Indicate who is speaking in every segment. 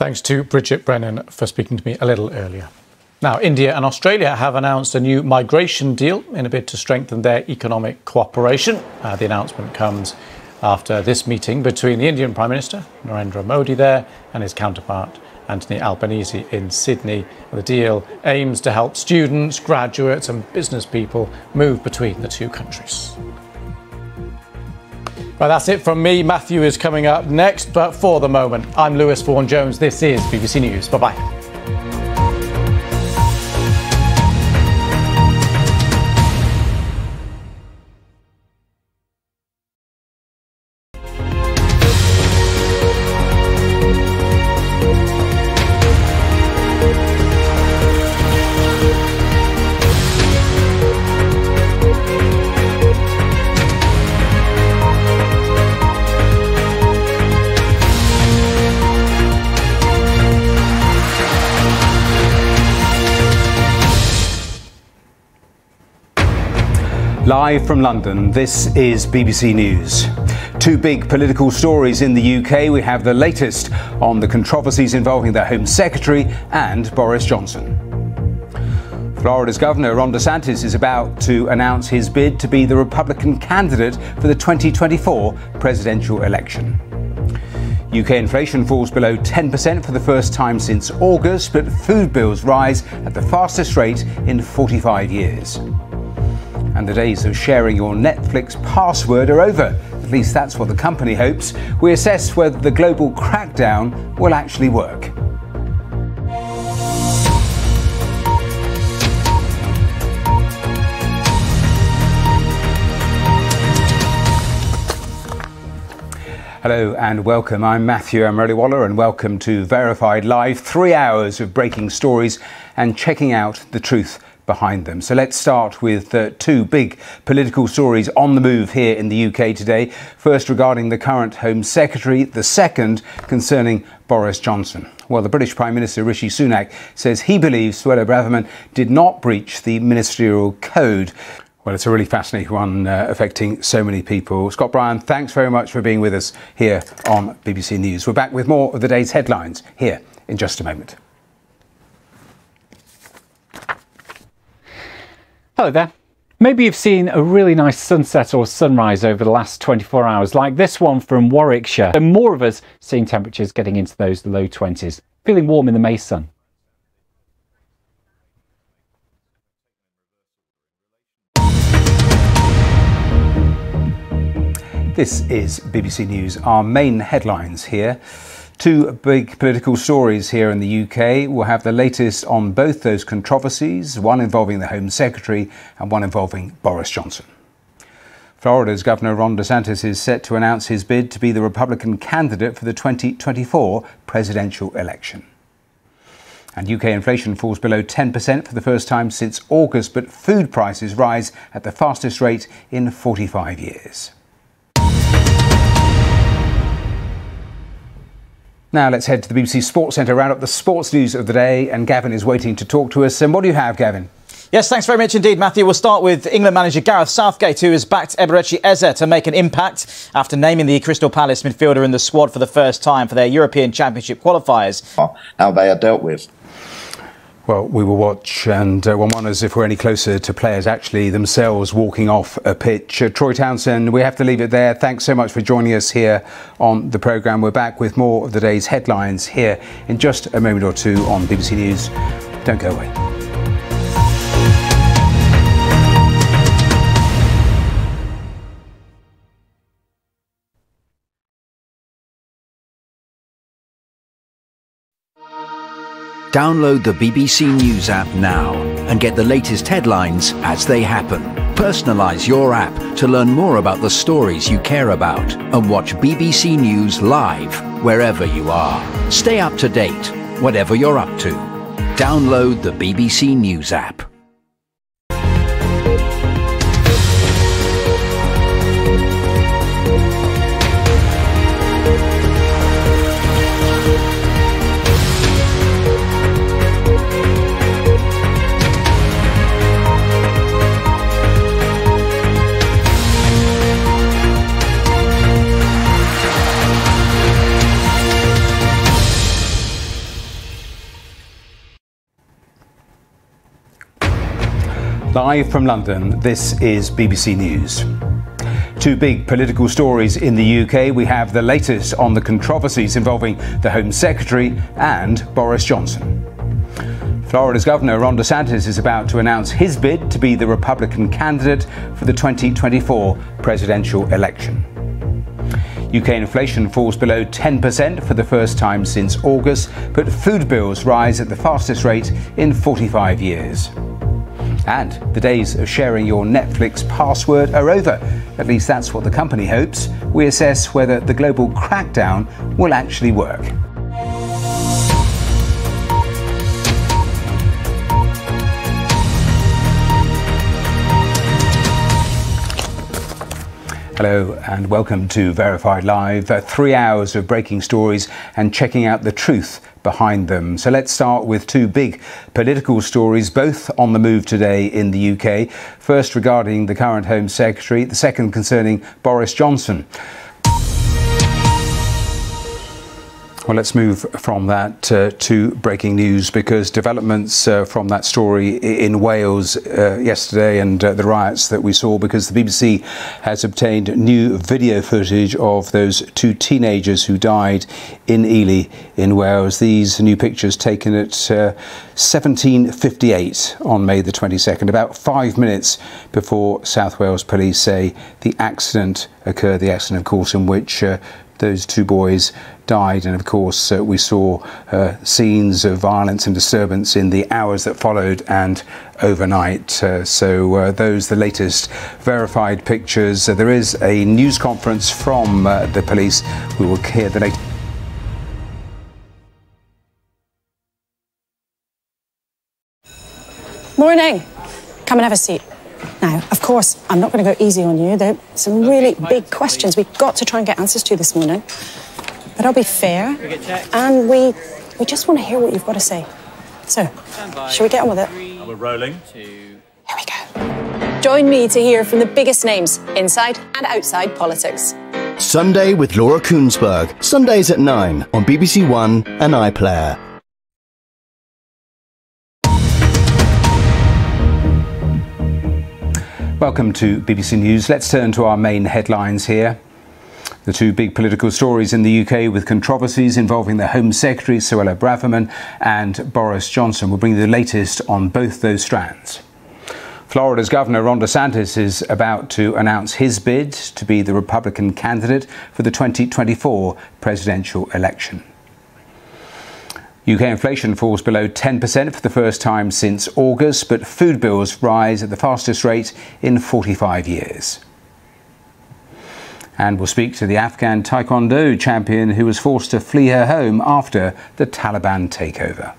Speaker 1: Thanks to Bridget Brennan for speaking to me a little earlier. Now, India and Australia have announced a new migration deal in a bid to strengthen their economic cooperation. The announcement comes after this meeting between the Indian Prime Minister, Narendra Modi there, and his counterpart, Anthony Albanese in Sydney. The deal aims to help students, graduates and business people move between the two countries. Well, that's it from me. Matthew is coming up next, but for the moment, I'm Lewis Vaughan-Jones. This is BBC News. Bye-bye.
Speaker 2: Live from London, this is BBC News. Two big political stories in the UK. We have the latest on the controversies involving the Home Secretary and Boris Johnson. Florida's Governor Ron DeSantis is about to announce his bid to be the Republican candidate for the 2024 presidential election. UK inflation falls below 10% for the first time since August, but food bills rise at the fastest rate in 45 years. And the days of sharing your Netflix password are over. At least that's what the company hopes. We assess whether the global crackdown will actually work. Hello and welcome. I'm Matthew Amroliwala and welcome to Verified Live. 3 hours of breaking stories and checking out the truth behind them. So let's start with two big political stories on the move here in the UK today. First regarding the current Home Secretary, the second concerning Boris Johnson. Well, the British Prime Minister Rishi Sunak says he believes Suella Braverman did not breach the ministerial code. Well, it's a really fascinating one affecting so many people. Scott Bryan, thanks very much for being with us here on BBC News. We're back with more of the day's headlines here in just a moment.
Speaker 3: Hello there. Maybe you've seen a really nice sunset or sunrise over the last 24 hours, like this one from Warwickshire. And more of us seeing temperatures getting into those low 20s, feeling warm in the May sun.
Speaker 2: This is BBC News. Our main headlines here. Two big political stories here in the UK. We'll have the latest on both those controversies, one involving the Home Secretary and one involving Boris Johnson. Florida's Governor Ron DeSantis is set to announce his bid to be the Republican candidate for the 2024 presidential election. And UK inflation falls below 10% for the first time since August, but food prices rise at the fastest rate in 45 years. Now let's head to the BBC Sports Centre, round up the sports news of the day, and Gavin is waiting to talk to us. And what do you have, Gavin?
Speaker 4: Yes, thanks very much indeed, Matthew. We'll start with England manager Gareth Southgate, who has backed Eberechi Eze to make an impact after naming the Crystal Palace midfielder in the squad for the first time for their European Championship qualifiers.
Speaker 5: How they are dealt with.
Speaker 2: Well, we will watch, and one wonders if we're any closer to players actually themselves walking off a pitch. Troy Townsend, we have to leave it there. Thanks so much for joining us here on the programme. We're back with more of the day's headlines here in just a moment or two on BBC News. Don't go away.
Speaker 6: Download the BBC News app now and get the latest headlines as they happen. Personalise your app to learn more about the stories you care about and watch BBC News live wherever you are. Stay up to date, whatever you're up to. Download the BBC News app.
Speaker 2: Live from London, this is BBC News. Two big political stories in the UK. We have the latest on the controversies involving the Home Secretary and Boris Johnson. Florida's Governor Ron DeSantis is about to announce his bid to be the Republican candidate for the 2024 presidential election. UK inflation falls below 10% for the first time since August, but food bills rise at the fastest rate in 45 years. And the days of sharing your Netflix password are over. At least that's what the company hopes. We assess whether the global crackdown will actually work. Hello and welcome to Verified Live. 3 hours of breaking stories and checking out the truth behind them. So let's start with two big political stories, both on the move today in the UK. First regarding the current Home Secretary, the second concerning Boris Johnson. Well, let's move from that to breaking news, because developments from that story in Wales yesterday and the riots that we saw, because the BBC has obtained new video footage of those two teenagers who died in Ely in Wales. These new pictures taken at 17:58 on May the 22nd, about 5 minutes before South Wales police say the accident occurred, the accident, of course, in which those two boys died. And of course we saw scenes of violence and disturbance in the hours that followed and overnight. So those the latest verified pictures. There is a news conference from the police. We will hear the latest.
Speaker 5: Morning. Come and have a seat. Now, of course, I'm not going to go easy on you. There are some really big questions we've got to try and get answers to this morning. But I'll be fair, and we just want to hear what you've got to say. So, shall we get on with it?
Speaker 7: We're rolling.
Speaker 5: Here we go. Join me to hear from the biggest names inside and outside politics.
Speaker 8: Sunday with Laura Koonsberg. Sundays at 9 on BBC One and iPlayer.
Speaker 2: Welcome to BBC News. Let's turn to our main headlines here. The two big political stories in the UK with controversies involving the Home Secretary, Suella Braverman, and Boris Johnson. We'll bring you the latest on both those strands. Florida's Governor Ron DeSantis is about to announce his bid to be the Republican candidate for the 2024 presidential election. UK inflation falls below 10% for the first time since August, but food bills rise at the fastest rate in 45 years. And we'll speak to the Afghan Taekwondo champion who was forced to flee her home after the Taliban takeover.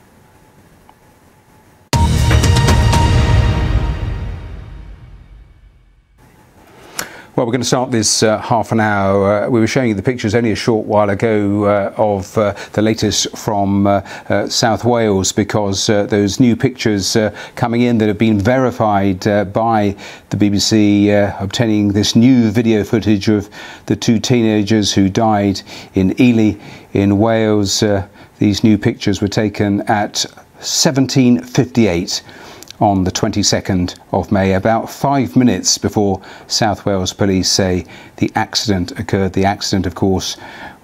Speaker 2: Well, we're going to start this half an hour. We were showing you the pictures only a short while ago of the latest from South Wales, because those new pictures coming in that have been verified by the BBC, obtaining this new video footage of the two teenagers who died in Ely in Wales. These new pictures were taken at 17:58 on the 22nd of May, about 5 minutes before South Wales police say the accident occurred. The accident, of course,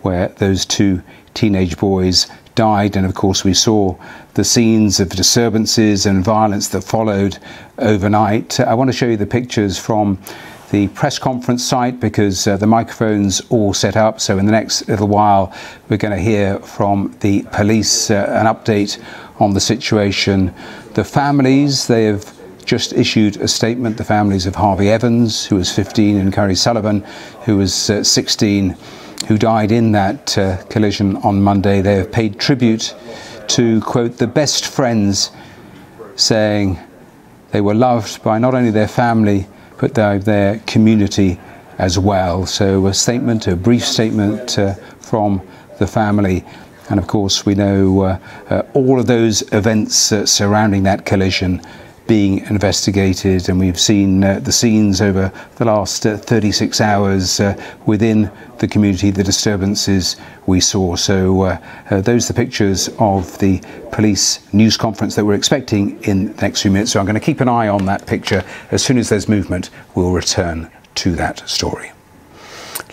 Speaker 2: where those two teenage boys died. And of course we saw the scenes of disturbances and violence that followed overnight. I want to show you the pictures from the press conference site, because the microphone's all set up. So in the next little while we're going to hear from the police an update on the situation. The families, they have just issued a statement. The families of Harvey Evans, who was 15, and Curry Sullivan, who was 16, who died in that collision on Monday. They have paid tribute to, quote, the best friends, saying they were loved by not only their family but their community as well. So a statement, a brief statement from the family. And of course we know all of those events surrounding that collision being investigated, and we've seen the scenes over the last 36 hours within the community, the disturbances we saw. So those are the pictures of the police news conference that we're expecting in the next few minutes. So I'm going to keep an eye on that picture. As soon as there's movement, we'll return to that story.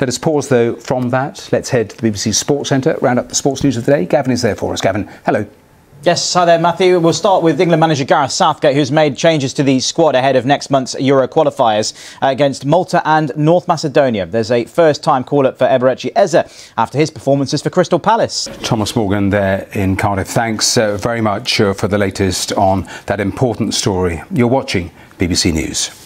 Speaker 2: Let us pause, though, from that. Let's head to the BBC Sports Centre, round up the sports news of the day. Gavin is there for us. Gavin, hello.
Speaker 4: Yes, hi there, Matthew. We'll start with England manager Gareth Southgate, who's made changes to the squad ahead of next month's Euro qualifiers against Malta and North Macedonia. There's a first-time call-up for Eberechi Eze after his performances for Crystal Palace.
Speaker 2: Thomas Morgan there in Cardiff. Thanks very much for the latest on that important story. You're watching BBC News.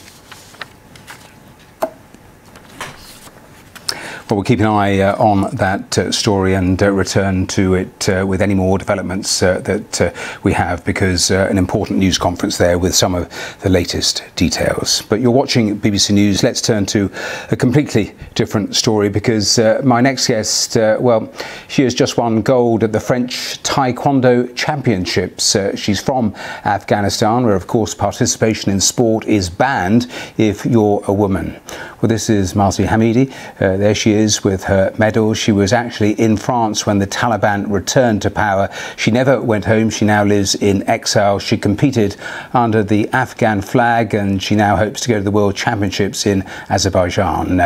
Speaker 2: Well, we'll keep an eye on that story and return to it with any more developments that we have, because an important news conference there with some of the latest details. But you're watching BBC News. Let's turn to a completely different story, because my next guest, well, she has just won gold at the French Taekwondo Championships. She's from Afghanistan, where, of course, participation in sport is banned if you're a woman. Well, this is Marzi Hamidi. There she is with her medal. She was actually in France when the Taliban returned to power. She never went home. She now lives in exile. She competed under the Afghan flag, and she now hopes to go to the World Championships in Azerbaijan.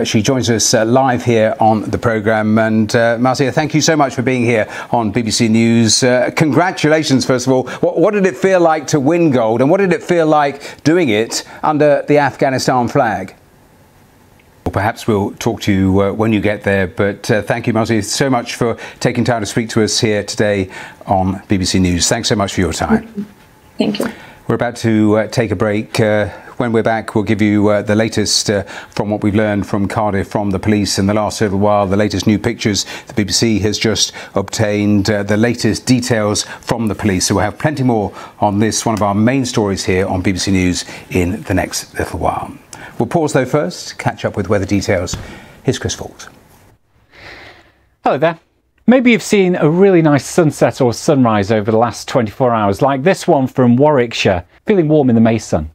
Speaker 2: She joins us live here on the programme. And Marzi, thank you so much for being here on BBC News. Congratulations, first of all. What did it feel like to win gold, and what did it feel like doing it under the Afghanistan flag? Well, perhaps we'll talk to you when you get there, but thank you, Marzi, so much for taking time to speak to us here today on BBC News. Thanks so much for your time.
Speaker 7: Thank you.
Speaker 2: We're about to take a break. When we're back, we'll give you the latest from what we've learned from Cardiff, from the police in the last little while, the latest new pictures the BBC has just obtained, the latest details from the police. So we'll have plenty more on this, one of our main stories here on BBC News, in the next little while. We'll pause, though, first, catch up with weather details. Here's Chris Fawkes.
Speaker 3: Hello there. Maybe you've seen a really nice sunset or sunrise over the last 24 hours, like this one from Warwickshire, feeling warm in the May sun.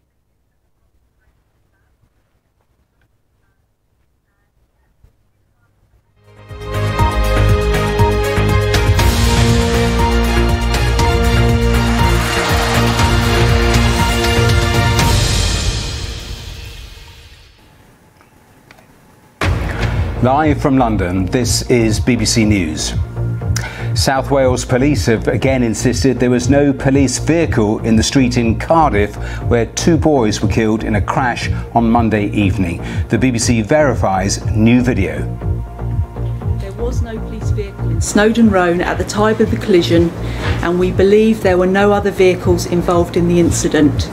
Speaker 2: Live from London, this is BBC News. South Wales police have again insisted there was no police vehicle in the street in Cardiff where two boys were killed in a crash on Monday evening. The BBC verifies new video.
Speaker 9: There was no police vehicle in Snowdon Road at the time of the collision, and we believe there were no other vehicles involved in the incident.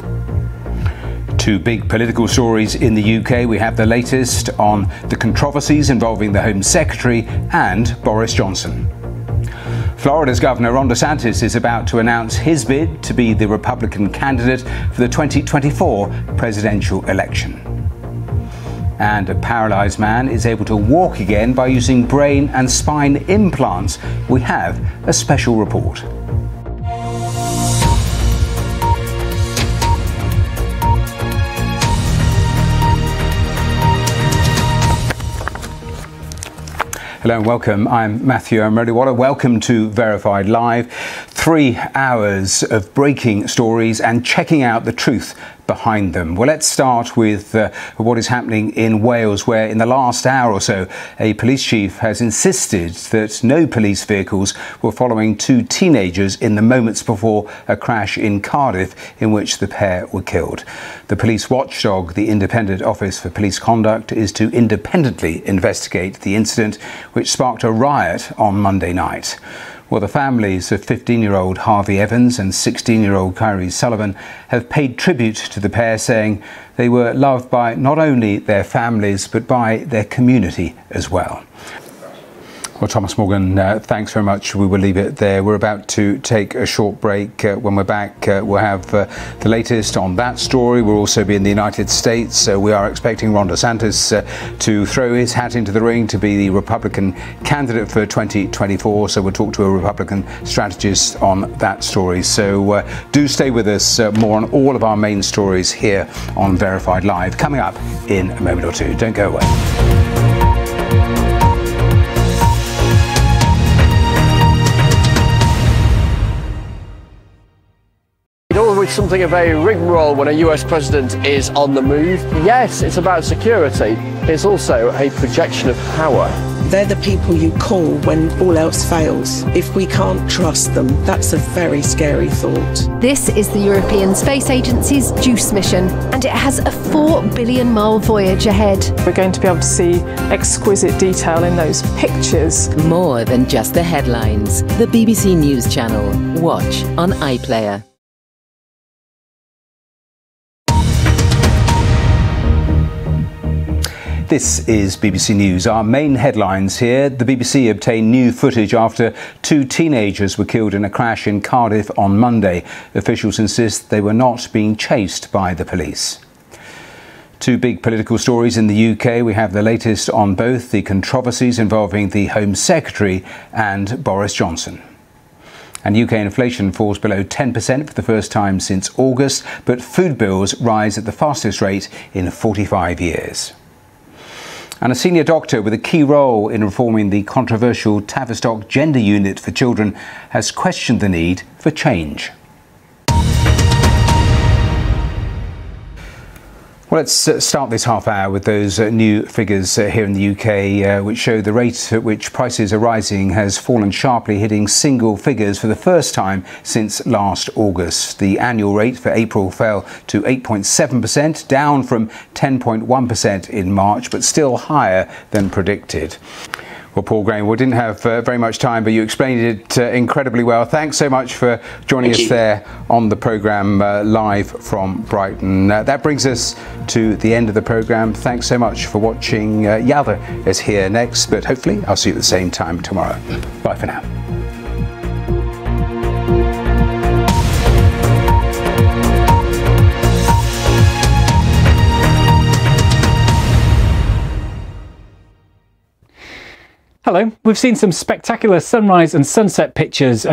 Speaker 2: Two big political stories in the UK. We have the latest on the controversies involving the Home Secretary and Boris Johnson. Florida's Governor Ron DeSantis is about to announce his bid to be the Republican candidate for the 2024 presidential election. And a paralysed man is able to walk again by using brain and spine implants. We have a special report. Hello and welcome. I'm Matthew Amroliwala. Welcome to Verified Live. 3 hours of breaking stories and checking out the truth behind them. Well, let's start with what is happening in Wales, where in the last hour or so, a police chief has insisted that no police vehicles were following two teenagers in the moments before a crash in Cardiff in which the pair were killed. The police watchdog, the Independent Office for Police Conduct, is to independently investigate the incident, which sparked a riot on Monday night. Well, the families of 15-year-old Harvey Evans and 16-year-old Kyrie Sullivan have paid tribute to the pair, saying they were loved by not only their families but by their community as well. Well, Thomas Morgan, thanks very much. We will leave it there. We're about to take a short break. When we're back, we'll have the latest on that story. We'll also be in the United States. We are expecting Ron DeSantis to throw his hat into the ring to be the Republican candidate for 2024. So we'll talk to a Republican strategist on that story. So do stay with us. More on all of our main stories here on Verified Live coming up in a moment or two. Don't go away.
Speaker 7: It's something of a rigmarole when a US president is on the move. Yes, it's about security. It's also a projection of power.
Speaker 10: They're the people you call when all else fails. If we can't trust them, that's a very scary thought.
Speaker 11: This is the European Space Agency's JUICE mission, and it has a 4 billion mile voyage ahead.
Speaker 12: We're going to be able to see exquisite detail in those pictures.
Speaker 13: More than just the headlines. The BBC News Channel. Watch on iPlayer.
Speaker 2: This is BBC News. Our main headlines here. The BBC obtained new footage after 2 teenagers were killed in a crash in Cardiff on Monday. Officials insist they were not being chased by the police. 2 big political stories in the UK. We have the latest on both the controversies involving the Home Secretary and Boris Johnson. And UK inflation falls below 10% for the first time since August, but food bills rise at the fastest rate in 45 years. And a senior doctor with a key role in reforming the controversial Tavistock gender unit for children has questioned the need for change. Well, let's start this half hour with those new figures here in the UK, which show the rate at which prices are rising has fallen sharply, hitting single figures for the first time since last August. The annual rate for April fell to 8.7%, down from 10.1% in March, but still higher than predicted. Well, Paul Graham, we didn't have very much time, but you explained it incredibly well. Thanks so much for joining us there on the programme live from Brighton. That brings us to the end of the programme. Thanks so much for watching. Yalda is here next, but hopefully I'll see you at the same time tomorrow. Bye for now.
Speaker 3: Hello, we've seen some spectacular sunrise and sunset pictures